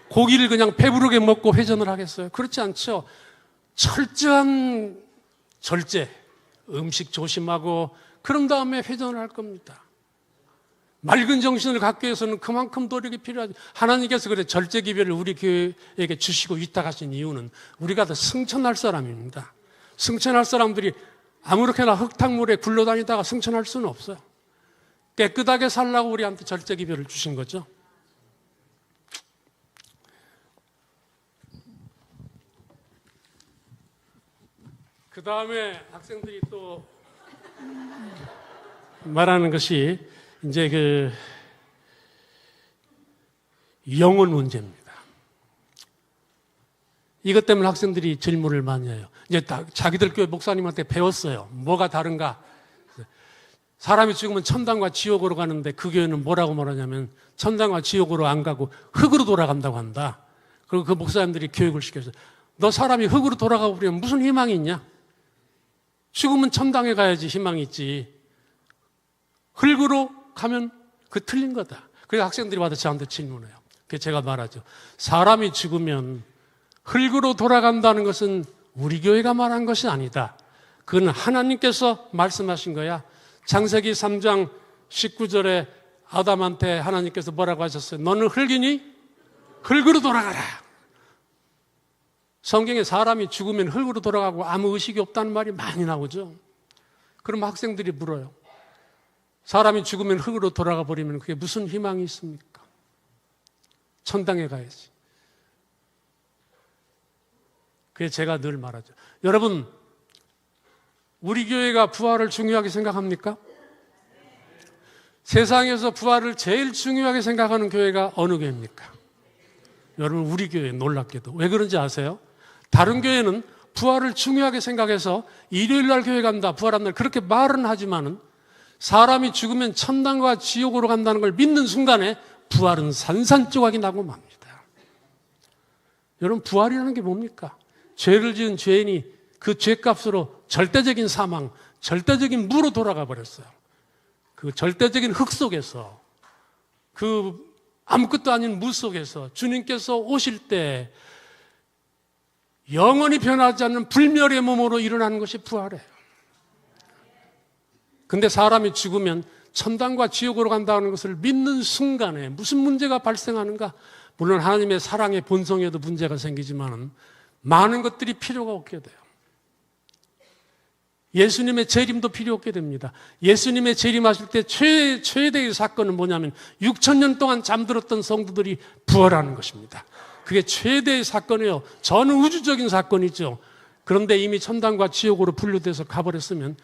고기를 그냥 배부르게 먹고 회전을 하겠어요? 그렇지 않죠. 철저한 절제, 음식 조심하고 그런 다음에 회전을 할 겁니다. 맑은 정신을 갖기 위해서는 그만큼 노력이 필요하죠. 하나님께서 그래 절제기별을 우리 교회에게 주시고 위탁하신 이유는 우리가 더 승천할 사람입니다. 승천할 사람들이 아무렇게나 흙탕물에 굴러다니다가 승천할 수는 없어요. 깨끗하게 살라고 우리한테 절제기별을 주신 거죠. 그 다음에 학생들이 또 말하는 것이 이제 그 영혼 문제입니다. 이것 때문에 학생들이 질문을 많이 해요. 이제 자기들 교회 목사님한테 배웠어요. 뭐가 다른가? 사람이 죽으면 천당과 지옥으로 가는데 그 교회는 뭐라고 말하냐면 천당과 지옥으로 안 가고 흙으로 돌아간다고 한다. 그리고 그 목사님들이 교육을 시켰어요. 너 사람이 흙으로 돌아가 버리면 무슨 희망이 있냐? 죽으면 천당에 가야지 희망이 있지. 흙으로 가면 그 틀린 거다. 그래서 학생들이 와서 저한테 질문해요. 그래서 제가 말하죠. 사람이 죽으면 흙으로 돌아간다는 것은 우리 교회가 말한 것이 아니다. 그건 하나님께서 말씀하신 거야. 창세기 3장 19절에 아담한테 하나님께서 뭐라고 하셨어요? 너는 흙이니 흙으로 돌아가라. 성경에 사람이 죽으면 흙으로 돌아가고 아무 의식이 없다는 말이 많이 나오죠. 그럼 학생들이 물어요. 사람이 죽으면 흙으로 돌아가 버리면 그게 무슨 희망이 있습니까? 천당에 가야지. 그래서 제가 늘 말하죠. 여러분, 우리 교회가 부활을 중요하게 생각합니까? 세상에서 부활을 제일 중요하게 생각하는 교회가 어느 교회입니까? 여러분, 우리 교회 놀랍게도. 왜 그런지 아세요? 다른 교회는 부활을 중요하게 생각해서 일요일 날 교회 간다, 부활한 날 그렇게 말은 하지만은 사람이 죽으면 천당과 지옥으로 간다는 걸 믿는 순간에 부활은 산산조각이 나고 맙니다. 여러분, 부활이라는 게 뭡니까? 죄를 지은 죄인이 그 죄값으로 절대적인 사망, 절대적인 무로 돌아가 버렸어요. 그 절대적인 흙 속에서, 그 아무것도 아닌 무 속에서 주님께서 오실 때 영원히 변하지 않는 불멸의 몸으로 일어나는 것이 부활이에요. 근데 사람이 죽으면 천당과 지옥으로 간다는 것을 믿는 순간에 무슨 문제가 발생하는가? 물론 하나님의 사랑의 본성에도 문제가 생기지만 많은 것들이 필요가 없게 돼요. 예수님의 재림도 필요 없게 됩니다. 예수님의 재림하실 때 최대의 사건은 뭐냐면 6,000년 동안 잠들었던 성도들이 부활하는 것입니다. 그게 최대의 사건이에요. 저는 우주적인 사건이죠. 그런데 이미 천당과 지옥으로 분류돼서 가버렸으면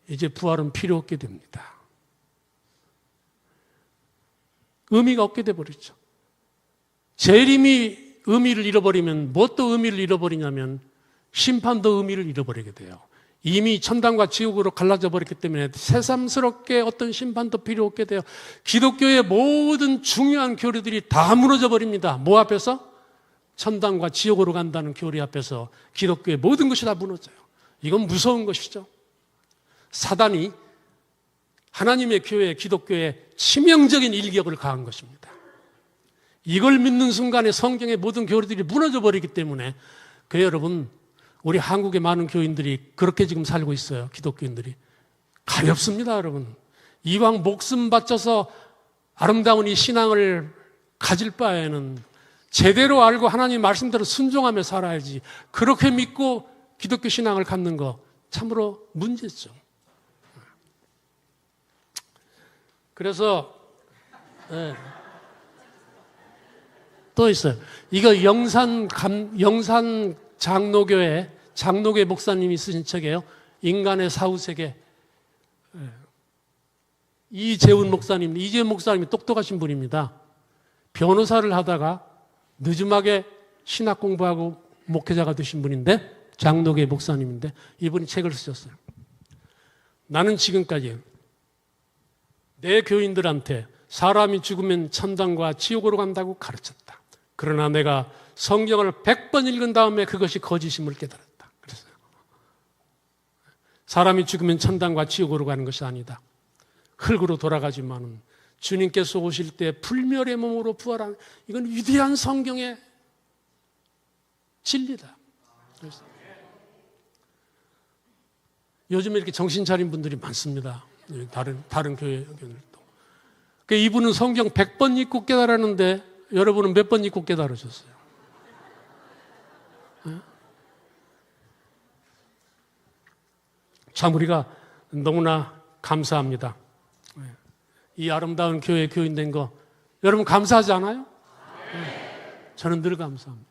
이제 부활은 필요 없게 됩니다. 의미가 없게 돼버리죠. 재림이 의미를 잃어버리면 무엇도 의미를 잃어버리냐면 심판도 의미를 잃어버리게 돼요. 이미 천당과 지옥으로 갈라져 버렸기 때문에 새삼스럽게 어떤 심판도 필요 없게 돼요. 기독교의 모든 중요한 교리들이 다 무너져 버립니다. 뭐 앞에서? 천당과 지옥으로 간다는 교리 앞에서 기독교의 모든 것이 다 무너져요. 이건 무서운 것이죠. 사단이 하나님의 교회, 기독교에 치명적인 일격을 가한 것입니다. 이걸 믿는 순간에 성경의 모든 교리들이 무너져 버리기 때문에 여러분, 우리 한국의 많은 교인들이 그렇게 지금 살고 있어요. 기독교인들이. 가엾습니다, 여러분. 이왕 목숨 바쳐서 아름다운 이 신앙을 가질 바에는 제대로 알고 하나님 말씀대로 순종하며 살아야지. 그렇게 믿고 기독교 신앙을 갖는 거 참으로 문제죠. 그래서 또 있어요. 이거 영산 장로교회 목사님이 쓰신 책이에요. 인간의 사후세계. 이재훈 목사님이 똑똑하신 분입니다. 변호사를 하다가 늦음하게 신학 공부하고 목회자가 되신 분인데, 장로교회 목사님인데, 이분이 책을 쓰셨어요. 나는 지금까지 내 교인들한테 사람이 죽으면 천당과 지옥으로 간다고 가르쳤다. 그러나 내가 성경을 100번 읽은 다음에 그것이 거짓임을 깨달았다. 그랬어요. 사람이 죽으면 천당과 지옥으로 가는 것이 아니다. 흙으로 돌아가지만은 주님께서 오실 때 불멸의 몸으로 부활하는, 이건 위대한 성경의 진리다. 그래서 요즘에 이렇게 정신 차린 분들이 많습니다. 다른 교회들도. 그 이분은 성경 100번 읽고 깨달았는데 여러분은 몇 번 읽고 깨달으셨어요? 참 우리가 너무나 감사합니다. 이 아름다운 교회 교인 된 거 여러분 감사하지 않아요? 저는 늘 감사합니다.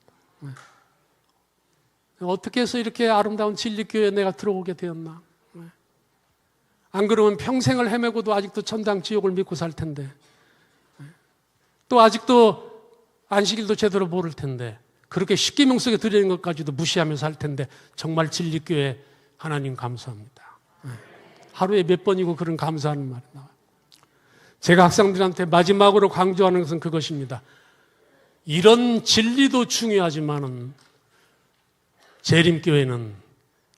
어떻게 해서 이렇게 아름다운 진리교회에 내가 들어오게 되었나? 안 그러면 평생을 헤매고도 아직도 천당 지옥을 믿고 살 텐데, 또 아직도 안식일도 제대로 모를 텐데, 그렇게 십계명 속에 들어있는 것까지도 무시하며 살 텐데, 정말 진리교회 하나님 감사합니다. 하루에 몇 번이고 그런 감사하는 말이 나와요. 제가 학생들한테 마지막으로 강조하는 것은 그것입니다. 이런 진리도 중요하지만은 재림교회는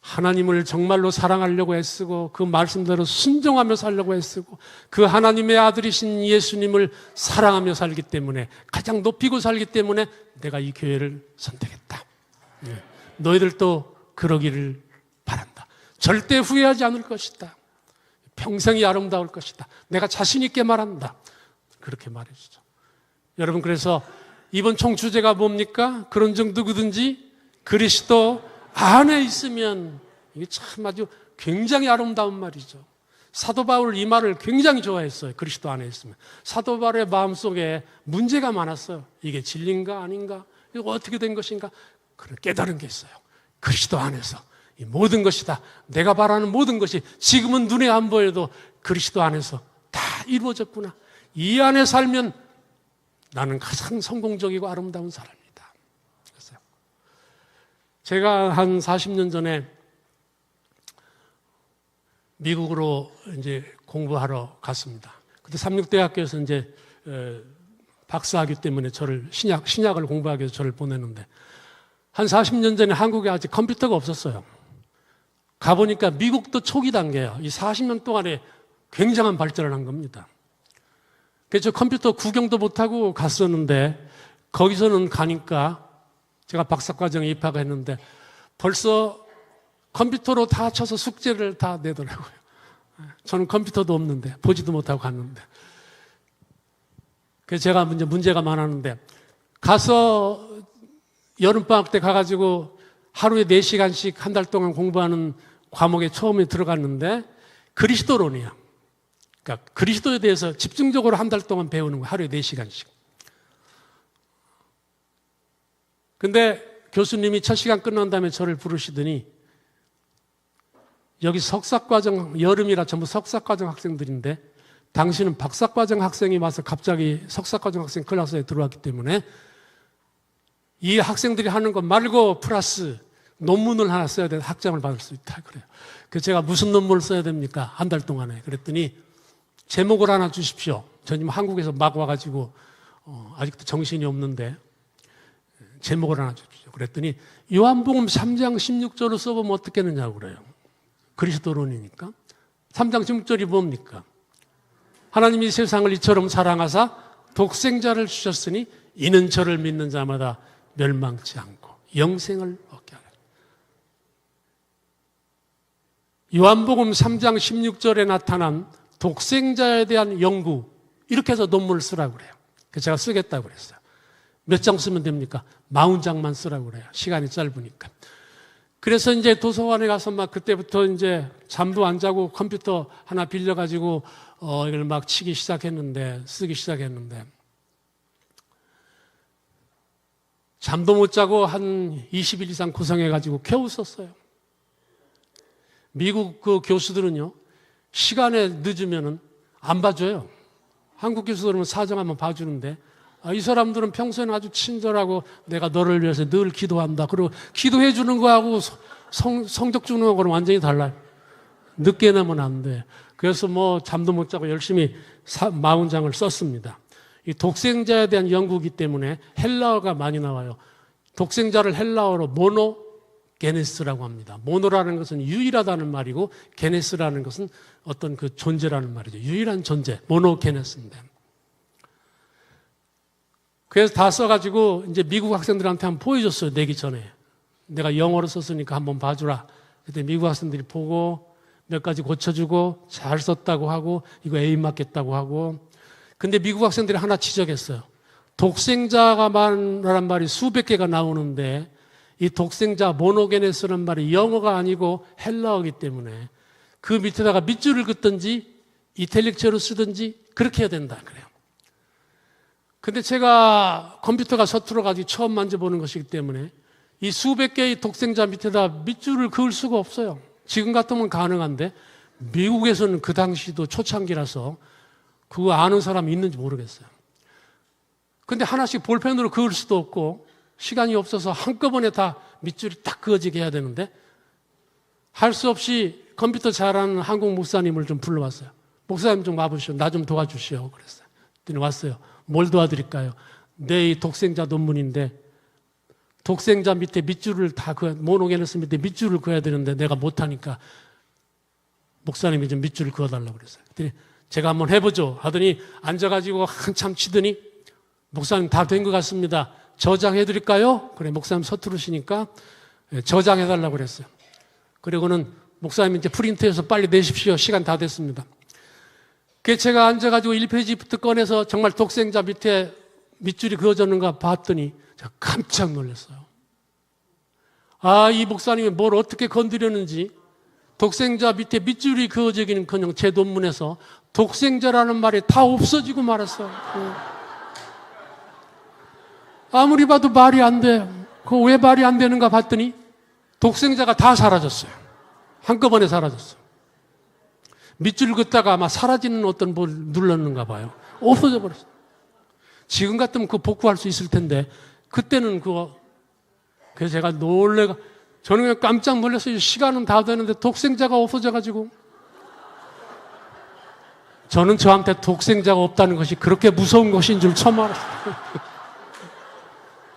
하나님을 정말로 사랑하려고 애쓰고 그 말씀대로 순종하며 살려고 애쓰고 그 하나님의 아들이신 예수님을 사랑하며 살기 때문에 가장 높이고 살기 때문에 내가 이 교회를 선택했다. 너희들도 그러기를 바란다. 절대 후회하지 않을 것이다. 평생이 아름다울 것이다. 내가 자신 있게 말한다. 그렇게 말해주죠. 여러분, 그래서 이번 총 주제가 뭡니까? 그런 정 누구든지 그리스도 안에 있으면, 이게 참 아주 굉장히 아름다운 말이죠. 사도 바울 이 말을 굉장히 좋아했어요. 그리스도 안에 있으면. 사도 바울의 마음속에 문제가 많았어요. 이게 진리인가 아닌가? 이거 어떻게 된 것인가? 그런 깨달은 게 있어요. 그리스도 안에서 이 모든 것이다. 내가 바라는 모든 것이 지금은 눈에 안 보여도 그리스도 안에서 다 이루어졌구나. 이 안에 살면 나는 가장 성공적이고 아름다운 사람이다. 그랬어요. 제가 한 40년 전에 미국으로 이제 공부하러 갔습니다. 그때 삼육대학교에서 이제 박사학위 때문에 저를 신약을 공부하기 위해서 저를 보냈는데, 한 40년 전에 한국에 아직 컴퓨터가 없었어요. 가보니까 미국도 초기 단계예요. 이 40년 동안에 굉장한 발전을 한 겁니다. 그래서 컴퓨터 구경도 못하고 갔었는데, 거기서는 가니까 제가 박사과정에 입학했는데 벌써 컴퓨터로 다 쳐서 숙제를 다 내더라고요. 저는 컴퓨터도 없는데 보지도 못하고 갔는데, 그래서 제가 문제가 많았는데, 가서 여름방학 때 가가지고 하루에 4시간씩 한 달 동안 공부하는 과목에 처음에 들어갔는데 그리스도론이야. 그러니까 그리스도에 대해서 집중적으로 한 달 동안 배우는 거야. 하루에 4시간씩. 근데 교수님이 첫 시간 끝난 다음에 저를 부르시더니, 여기 석사과정, 여름이라 전부 석사과정 학생들인데 당신은 박사과정 학생이 와서 갑자기 석사과정 학생 클래스에 들어왔기 때문에 이 학생들이 하는 것 말고 플러스 논문을 하나 써야 돼. 학점을 받을 수 있다. 그래요. 그래서 제가 무슨 논문을 써야 됩니까? 한 달 동안에. 그랬더니 제목을 하나 주십시오. 저는 한국에서 막 와가지고 아직도 정신이 없는데 제목을 하나 주십시오. 그랬더니 요한복음 3장 16절을 써보면 어떻겠느냐고 그래요. 그리스도론이니까. 3장 16절이 뭡니까? 하나님이 세상을 이처럼 사랑하사 독생자를 주셨으니 이는 저를 믿는 자마다 멸망치 않고 영생을 얻게 하라. 요한복음 3장 16절에 나타난 독생자에 대한 연구, 이렇게 해서 논문을 쓰라고 그래요. 그래서 제가 쓰겠다고 그랬어요. 몇 장 쓰면 됩니까? 40장만 쓰라고 그래요. 시간이 짧으니까. 그래서 이제 도서관에 가서 막 그때부터 이제 잠도 안 자고 컴퓨터 하나 빌려가지고 이걸 막 쓰기 시작했는데 잠도 못 자고 한 20일 이상 고생해가지고 겨우 썼어요. 미국 그 교수들은요, 시간에 늦으면은 안 봐줘요. 한국 교수들은 사정하면 봐주는데, 이 사람들은 평소에는 아주 친절하고 내가 너를 위해서 늘 기도한다. 그리고 기도해 주는 거하고 성적 주는 거는 완전히 달라요. 늦게 내면 안 돼. 그래서 뭐 잠도 못 자고 열심히 40장을 썼습니다. 이 독생자에 대한 연구이기 때문에 헬라어가 많이 나와요. 독생자를 헬라어로 모노게네스라고 합니다. 모노라는 것은 유일하다는 말이고 게네스라는 것은 어떤 그 존재라는 말이죠. 유일한 존재, 모노게네스인데. 그래서 다 써가지고 이제 미국 학생들한테 한번 보여줬어요. 내기 전에. 내가 영어로 썼으니까 한번 봐주라. 그때 미국 학생들이 보고 몇 가지 고쳐주고 잘 썼다고 하고 이거 A 맞겠다고 하고. 근데 미국 학생들이 하나 지적했어요. 독생자가 말하는 말이 수백 개가 나오는데 이 독생자 모노게네스라는 말이 영어가 아니고 헬라어이기 때문에 그 밑에다가 밑줄을 긋든지 이탈릭체로 쓰든지 그렇게 해야 된다 그래요. 근데 제가 컴퓨터가 서툴러가지고 처음 만져보는 것이기 때문에 이 수백 개의 독생자 밑에다 밑줄을 그을 수가 없어요. 지금 같으면 가능한데 미국에서는 그 당시도 초창기라서 그거 아는 사람이 있는지 모르겠어요. 근데 하나씩 볼펜으로 그을 수도 없고 시간이 없어서 한꺼번에 다 밑줄이 딱 그어지게 해야 되는데 할 수 없이 컴퓨터 잘하는 한국 목사님을 좀 불러왔어요. 목사님 좀 와보시오. 나 좀 도와주시오. 그랬어요. 그랬더니 왔어요. 뭘 도와드릴까요? 내 이 독생자 논문인데 독생자 밑에 밑줄을 다 모노게네스 밑에 밑줄을 그어야 되는데 내가 못하니까 목사님이 좀 밑줄을 그어달라고 그랬어요. 그랬더니 제가 한번 해보죠 하더니 앉아가지고 한참 치더니 목사님 다 된 것 같습니다. 저장해드릴까요? 그래, 목사님 서투르시니까 저장해달라고 그랬어요. 그리고는 목사님 이제 프린트해서 빨리 내십시오. 시간 다 됐습니다. 그래서 제가 앉아가지고 1페이지부터 꺼내서 정말 독생자 밑에 밑줄이 그어졌는가 봤더니 제가 깜짝 놀랐어요. 아, 이 목사님이 뭘 어떻게 건드렸는지 독생자 밑에 밑줄이 그어지기는커녕 제 논문에서 독생자라는 말이 다 없어지고 말았어요. 아무리 봐도 말이 안 돼. 그거 왜 말이 안 되는가 봤더니 독생자가 다 사라졌어요. 한꺼번에 사라졌어요. 밑줄 긋다가 아마 사라지는 어떤 뭘 눌렀는가 봐요. 없어져 버렸어요. 지금 같으면 그거 복구할 수 있을 텐데 그때는 그거 그래서 제가 저는 그냥 깜짝 놀랐어요. 시간은 다 되는데 독생자가 없어져가지고 저는 저한테 독생자가 없다는 것이 그렇게 무서운 것인 줄 처음 알았어요.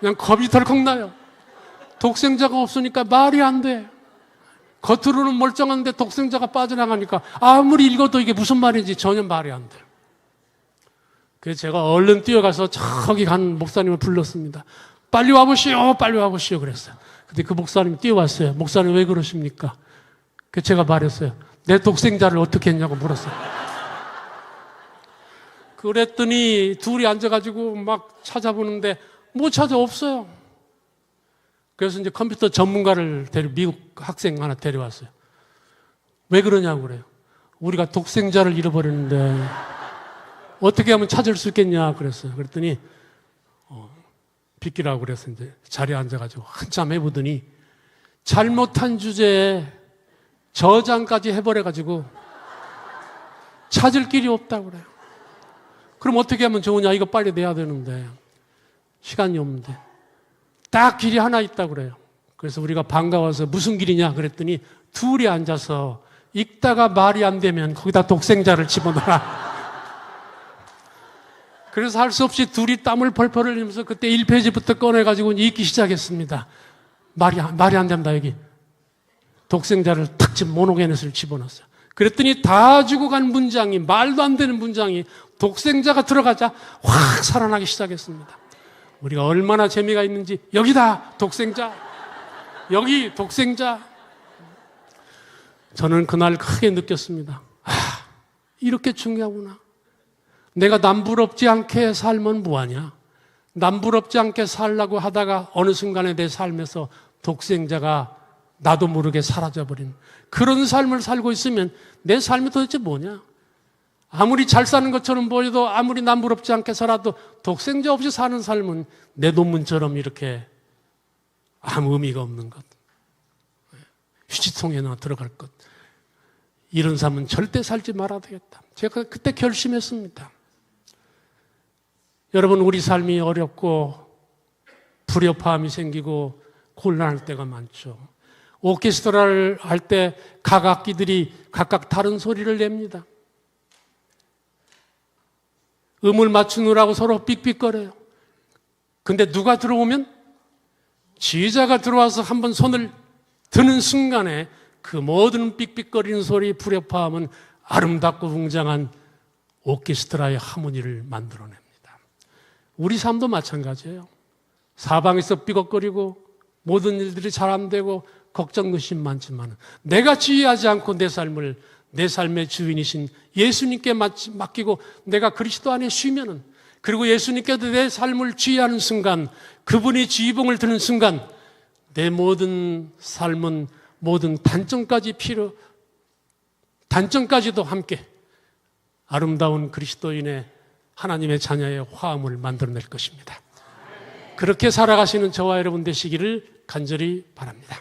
그냥 겁이 덜컥 나요. 독생자가 없으니까 말이 안 돼. 겉으로는 멀쩡한데 독생자가 빠져나가니까 아무리 읽어도 이게 무슨 말인지 전혀 말이 안 돼요. 그래서 제가 얼른 뛰어가서 저기 간 목사님을 불렀습니다. 빨리 와보시오, 빨리 와보시오 그랬어요. 근데 그 목사님이 뛰어왔어요. 목사님 왜 그러십니까? 그래서 제가 말했어요. 내 독생자를 어떻게 했냐고 물었어요. 그랬더니 둘이 앉아가지고 막 찾아보는데 못 찾아 없어요. 그래서 이제 컴퓨터 전문가를 미국 학생 하나 데려왔어요. 왜 그러냐고 그래요. 우리가 독생자를 잃어버렸는데 어떻게 하면 찾을 수 있겠냐 그랬어요. 그랬더니 비키라고 그래서 이제 자리에 앉아가지고 한참 해보더니 잘못한 주제에 저장까지 해버려가지고 찾을 길이 없다고 그래요. 그럼 어떻게 하면 좋으냐? 이거 빨리 내야 되는데 시간이 없는데 딱 길이 하나 있다고 그래요. 그래서 우리가 반가워서 무슨 길이냐 그랬더니 둘이 앉아서 읽다가 말이 안 되면 거기다 독생자를 집어넣어라. 그래서 할 수 없이 둘이 땀을 펄펄 흘리면서 그때 1페이지부터 꺼내가지고 읽기 시작했습니다. 말이 안 됩니다, 여기. 독생자를 탁 집 모노게네스를 집어넣었어요. 그랬더니 다 죽어간 문장이, 말도 안 되는 문장이 독생자가 들어가자 확 살아나기 시작했습니다. 우리가 얼마나 재미가 있는지, 여기다! 독생자! 여기 독생자! 저는 그날 크게 느꼈습니다. 아, 이렇게 중요하구나. 내가 남부럽지 않게 살면 뭐하냐? 남부럽지 않게 살려고 하다가 어느 순간에 내 삶에서 독생자가 나도 모르게 사라져버린 그런 삶을 살고 있으면 내 삶이 도대체 뭐냐? 아무리 잘 사는 것처럼 보여도 아무리 남부럽지 않게 살아도 독생자 없이 사는 삶은 내 논문처럼 이렇게 아무 의미가 없는 것. 휴지통에나 들어갈 것. 이런 삶은 절대 살지 말아야 되겠다. 제가 그때 결심했습니다. 여러분, 우리 삶이 어렵고 불협화음이 생기고 곤란할 때가 많죠. 오케스트라를 할 때 각 악기들이 각각 다른 소리를 냅니다. 음을 맞추느라고 서로 삑삑거려요. 근데 누가 들어오면 지휘자가 들어와서 한번 손을 드는 순간에 그 모든 삑삑거리는 소리, 불협화음은 아름답고 웅장한 오케스트라의 하모니를 만들어냅니다. 우리 삶도 마찬가지예요. 사방에서 삐걱거리고 모든 일들이 잘 안 되고 걱정 의심 많지만 내가 지휘하지 않고 내 삶의 주인이신 예수님께 맡기고 내가 그리스도 안에 쉬면은, 그리고 예수님께도 내 삶을 지휘하는 순간, 그분이 지휘봉을 드는 순간 내 모든 삶은 모든 단점까지도 함께 아름다운 그리스도인의 하나님의 자녀의 화음을 만들어낼 것입니다. 그렇게 살아가시는 저와 여러분 되시기를 간절히 바랍니다.